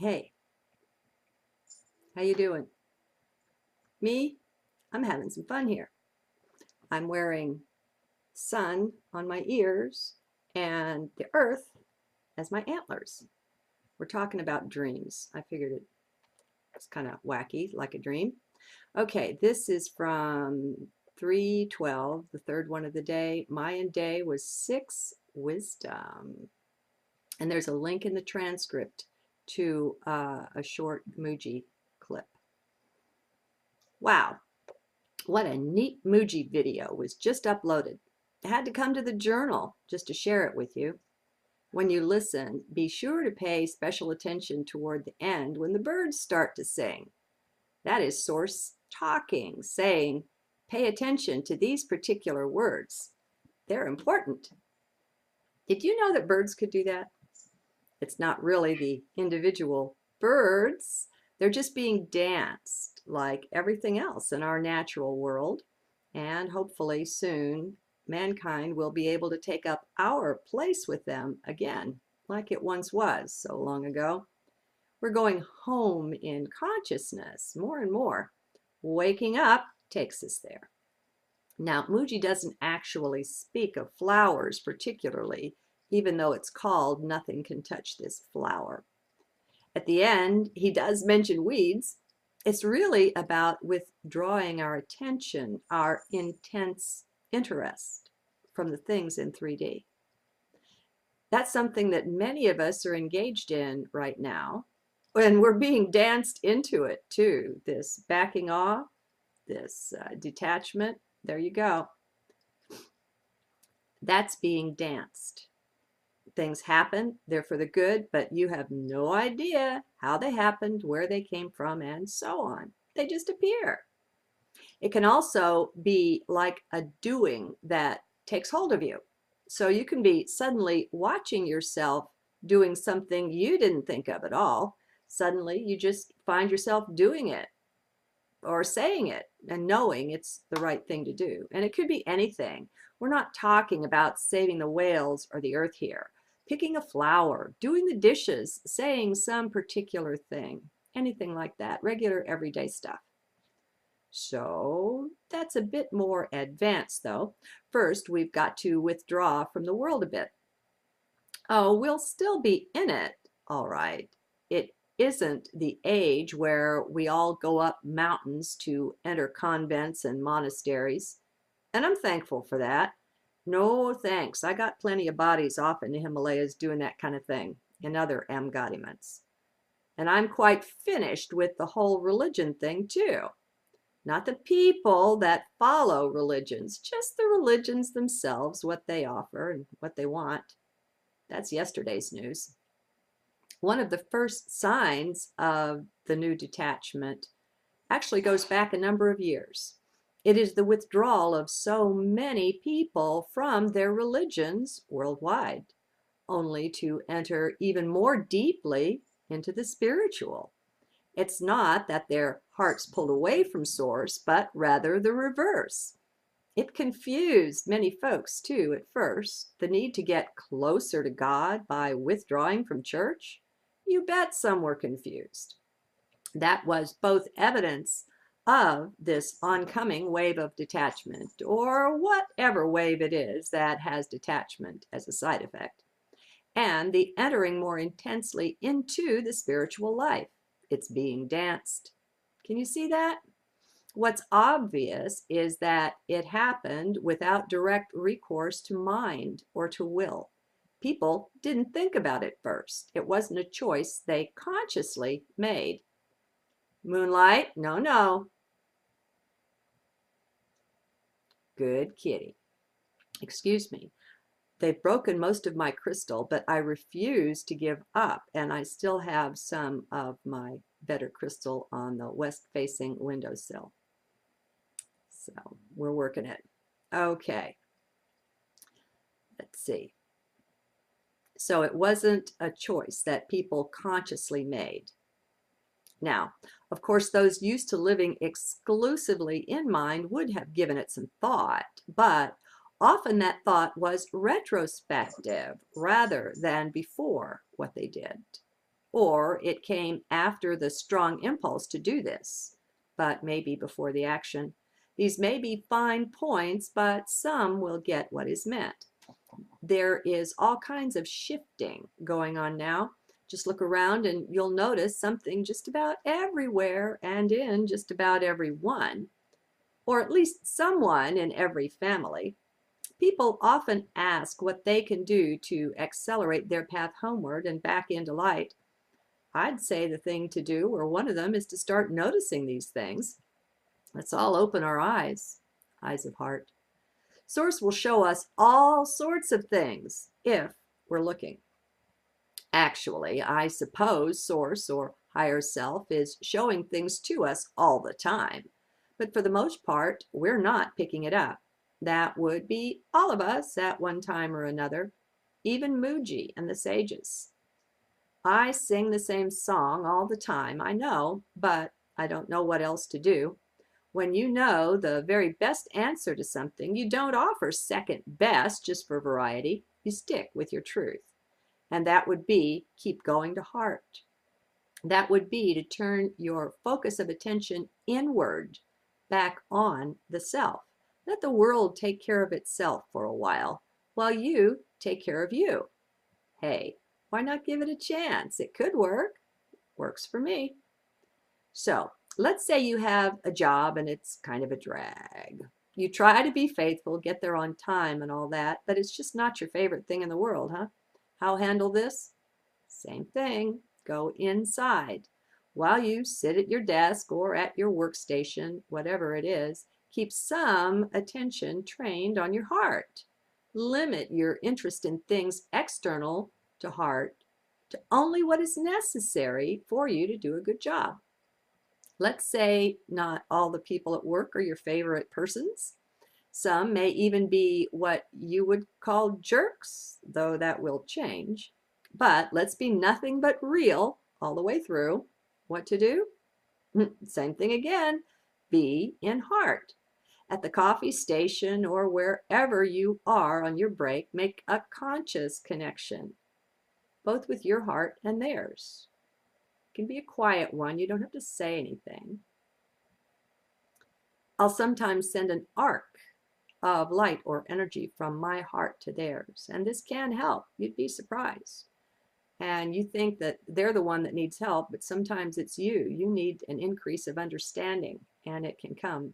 Hey, how you doing? Me? I'm having some fun here. I'm wearing sun on my ears and the earth as my antlers. We're talking about dreams. I figured it's kind of wacky, like a dream. Okay, this is from 3:12, the third one of the day. Mayan day was 6 wisdom. And there's a link in the transcript to a short Mooji clip. Wow, what a neat Mooji video was just uploaded. I had to come to the journal just to share it with you. When you listen, be sure to pay special attention toward the end when the birds start to sing. That is source talking, saying, pay attention to these particular words. They're important. Did you know that birds could do that? It's not really the individual birds. They're just being danced like everything else in our natural world. And hopefully soon, mankind will be able to take up our place with them again, like it once was so long ago. We're going home in consciousness more and more. Waking up takes us there. Now, Mooji doesn't actually speak of flowers particularly, even though it's called Nothing Can Touch This Flower. At the end, he does mention weeds. It's really about withdrawing our attention, our intense interest from the things in 3D. That's something that many of us are engaged in right now, and we're being danced into it too. This backing off, this detachment, there you go. That's being danced. Things happen, they're for the good, but you have no idea how they happened, where they came from, and so on. They just appear. It can also be like a doing that takes hold of you. So you can be suddenly watching yourself doing something you didn't think of at all. Suddenly you just find yourself doing it or saying it and knowing it's the right thing to do. And it could be anything. We're not talking about saving the whales or the earth here. Picking a flower, doing the dishes, saying some particular thing, anything like that, regular everyday stuff. So that's a bit more advanced though. First, we've got to withdraw from the world a bit. Oh, we'll still be in it, all right. It isn't the age where we all go up mountains to enter convents and monasteries, and I'm thankful for that. No thanks. I got plenty of bodies off in the Himalayas doing that kind of thing and other embodiments. And I'm quite finished with the whole religion thing too. Not the people that follow religions, just the religions themselves, what they offer and what they want. That's yesterday's news. One of the first signs of the new detachment actually goes back a number of years. It is the withdrawal of so many people from their religions worldwide, only to enter even more deeply into the spiritual. It's not that their hearts pulled away from Source, but rather the reverse. It confused many folks too at first, the need to get closer to God by withdrawing from church. You bet some were confused. That was both evidence of this oncoming wave of detachment, or whatever wave it is that has detachment as a side effect, and the entering more intensely into the spiritual life. It's being danced. Can you see that? What's obvious is that it happened without direct recourse to mind or to will. People didn't think about it first. It wasn't a choice they consciously made. Moonlight, no, no. Good kitty. Excuse me. They've broken most of my crystal, but I refuse to give up, and I still have some of my better crystal on the west-facing windowsill. So we're working it. Okay. Let's see. So it wasn't a choice that people consciously made. Now, of course, those used to living exclusively in mind would have given it some thought, but often that thought was retrospective rather than before what they did, or it came after the strong impulse to do this, but maybe before the action. These may be fine points, but some will get what is meant. There is all kinds of shifting going on now. Just look around and you'll notice something just about everywhere and in just about everyone, or at least someone in every family. People often ask what they can do to accelerate their path homeward and back into light. I'd say the thing to do, or one of them, is to start noticing these things. Let's all open our eyes, eyes of heart. Source will show us all sorts of things if we're looking. Actually, I suppose Source or higher self is showing things to us all the time. But for the most part, we're not picking it up. That would be all of us at one time or another, even Mooji and the sages. I sing the same song all the time, I know, but I don't know what else to do. When you know the very best answer to something, you don't offer second best just for variety. You stick with your truth. And that would be keep going to heart. That would be to turn your focus of attention inward, back on the self. Let the world take care of itself for a while you take care of you. Hey, why not give it a chance? It could work. Works for me. So let's say you have a job and it's kind of a drag. You try to be faithful, get there on time and all that, but it's just not your favorite thing in the world, huh? How handle this? Same thing. Go inside. While you sit at your desk or at your workstation, whatever it is, keep some attention trained on your heart. Limit your interest in things external to heart to only what is necessary for you to do a good job. Let's say not all the people at work are your favorite persons. Some may even be what you would call jerks, though that will change. But let's be nothing but real all the way through. What to do? Same thing again. Be in heart. At the coffee station or wherever you are on your break, make a conscious connection, both with your heart and theirs. It can be a quiet one. You don't have to say anything. I'll sometimes send an arc of light or energy from my heart to theirs, and this can help. You'd be surprised. And you think that they're the one that needs help, but sometimes it's you. You need an increase of understanding, and it can come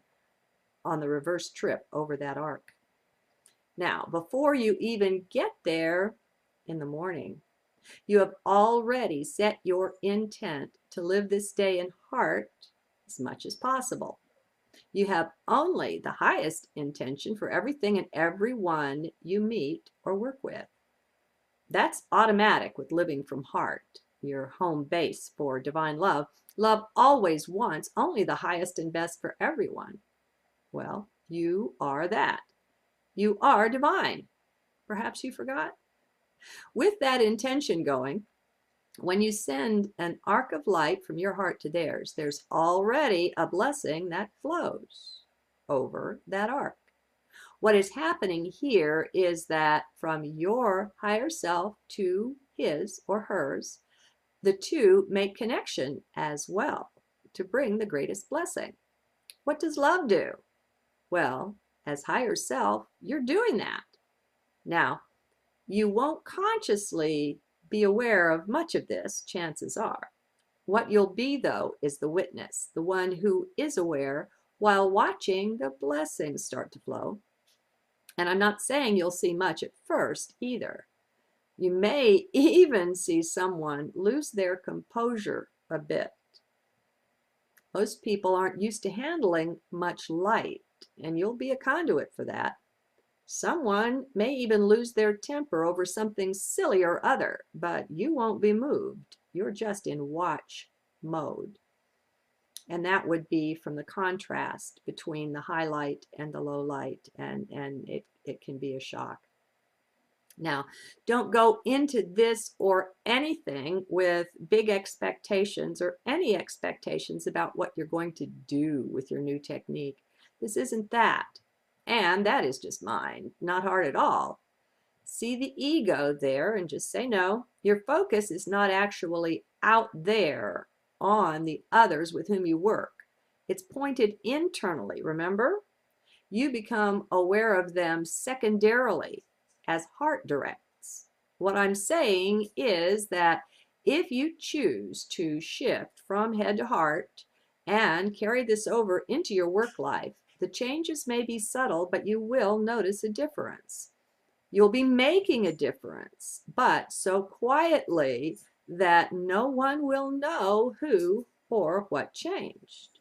on the reverse trip over that arc. Now, before you even get there in the morning, you have already set your intent to live this day in heart as much as possible. You have only the highest intention for everything and everyone you meet or work with. That's automatic with living from heart, your home base for divine love. Love always wants only the highest and best for everyone. Well, you are that. You are divine. Perhaps you forgot? With that intention going, when you send an arc of light from your heart to theirs, there's already a blessing that flows over that arc. What is happening here is that from your higher self to his or hers, the two make connection as well to bring the greatest blessing. What does love do? Well, as higher self, you're doing that. Now, you won't consciously be aware of much of this, chances are. What you'll be, though, is the witness, the one who is aware while watching the blessings start to flow. And I'm not saying you'll see much at first either. You may even see someone lose their composure a bit. Most people aren't used to handling much light, and you'll be a conduit for that. Someone may even lose their temper over something silly or other, but you won't be moved. You're just in watch mode. And that would be from the contrast between the high light and the low light, and it can be a shock. Now, don't go into this or anything with big expectations or any expectations about what you're going to do with your new technique. This isn't that. And that is just mine, not hard at all. see the ego there and just say no. Your focus is not actually out there on the others with whom you work. It's pointed internally, remember? You become aware of them secondarily as heart directs. What I'm saying is that if you choose to shift from head to heart and carry this over into your work life, the changes may be subtle, but you will notice a difference. You'll be making a difference, but so quietly that no one will know who or what changed.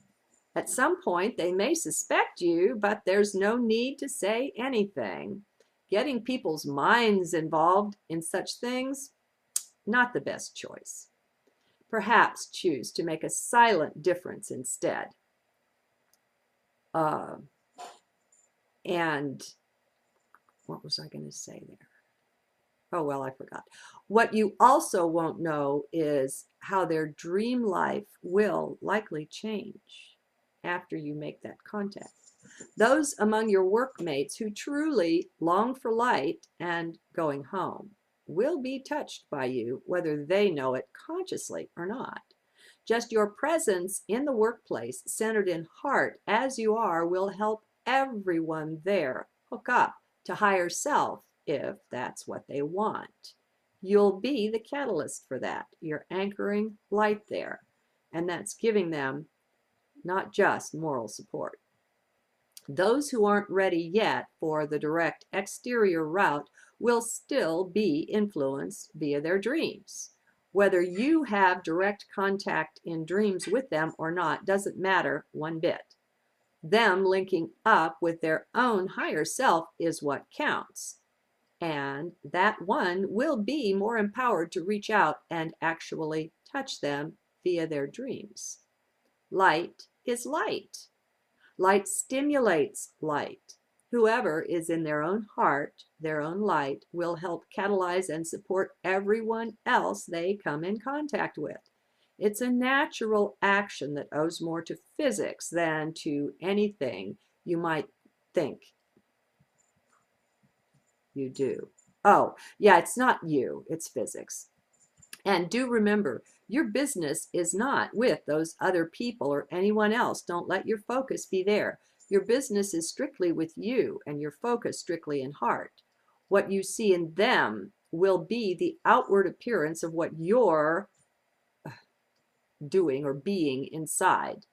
At some point, they may suspect you, but there's no need to say anything. Getting people's minds involved in such things, not the best choice. Perhaps choose to make a silent difference instead. And what was I going to say there? Oh, well, I forgot. What you also won't know is how their dream life will likely change after you make that contact. Those among your workmates who truly long for light and going home will be touched by you, whether they know it consciously or not. Just your presence in the workplace, centered in heart as you are, will help everyone there hook up to higher self if that's what they want. You'll be the catalyst for that. You're anchoring light there, and that's giving them not just moral support. Those who aren't ready yet for the direct exterior route will still be influenced via their dreams. Whether you have direct contact in dreams with them or not doesn't matter one bit. Them linking up with their own higher self is what counts. And that one will be more empowered to reach out and actually touch them via their dreams. Light is light. Light stimulates light. Whoever is in their own heart, their own light, will help catalyze and support everyone else they come in contact with. It's a natural action that owes more to physics than to anything you might think you do. Oh, yeah, it's not you, it's physics. And do remember, your business is not with those other people or anyone else. Don't let your focus be there. Your business is strictly with you and your focus strictly in heart. What you see in them will be the outward appearance of what you're doing or being inside,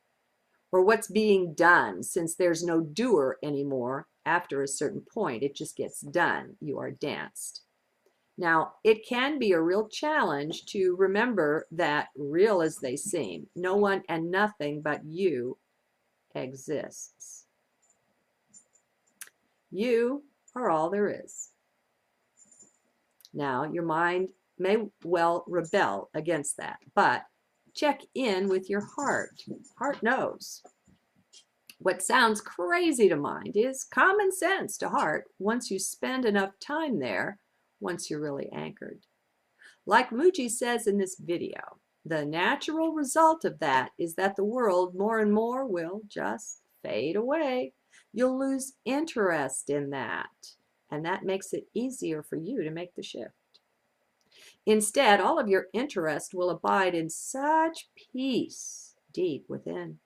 or what's being done, since there's no doer anymore. After a certain point, it just gets done. You are danced. Now, it can be a real challenge to remember that, real as they seem, no one and nothing but you exists. You are all there is. Now, your mind may well rebel against that, but check in with your heart. Heart knows. What sounds crazy to mind is common sense to heart once you spend enough time there, once you're really anchored. Like Mooji says in this video, the natural result of that is that the world more and more will just fade away. You'll lose interest in that, and that makes it easier for you to make the shift. Instead, all of your interest will abide in such peace deep within.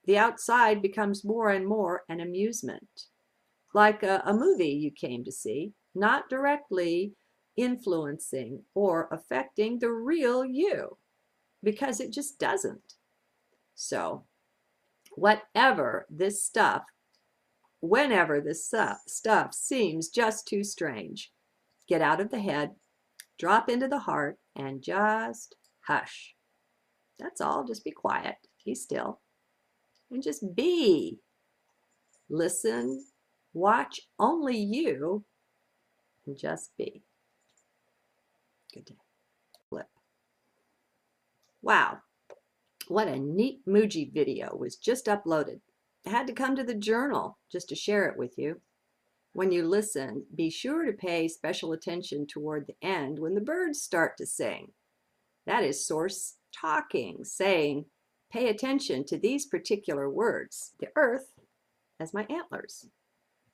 The outside becomes more and more an amusement, like a movie you came to see, not directly influencing or affecting the real you, because it just doesn't. So whenever this stuff seems just too strange, get out of the head, drop into the heart, and just hush. That's all. Just be quiet, be still, and just be. Listen, watch only you, and just be. Good day. Flip. Wow, what a neat Mooji video was just uploaded. I had to come to the journal just to share it with you. When you listen, be sure to pay special attention toward the end when the birds start to sing. That is Source talking, saying, pay attention to these particular words. The earth as my antlers.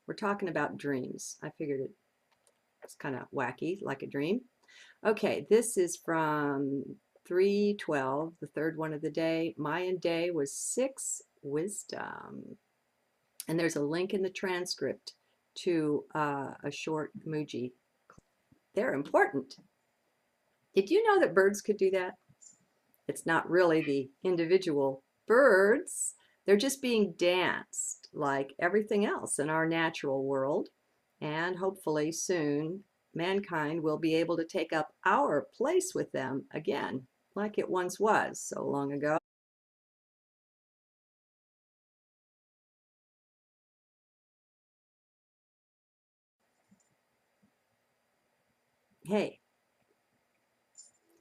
We're talking about dreams. I figured it It's kind of wacky, like a dream. Okay, this is from 3:12, the third one of the day. Mayan day was 6 wisdom. And there's a link in the transcript to a short Mooji. They're important. Did you know that birds could do that? It's not really the individual birds. They're just being danced like everything else in our natural world. And hopefully soon mankind will be able to take up our place with them again, like it once was so long ago. Hey,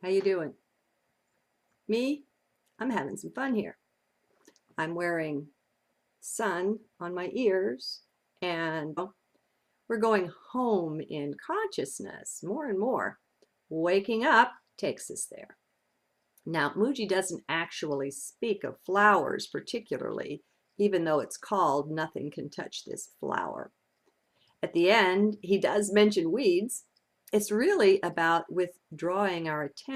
how you doing? Me? I'm having some fun here. I'm wearing sun on my ears, and we're going home in consciousness more and more. Waking up takes us there. Now, Mooji doesn't actually speak of flowers particularly, even though it's called Nothing Can Touch This Flower. At the end, he does mention weeds. It's really about withdrawing our attention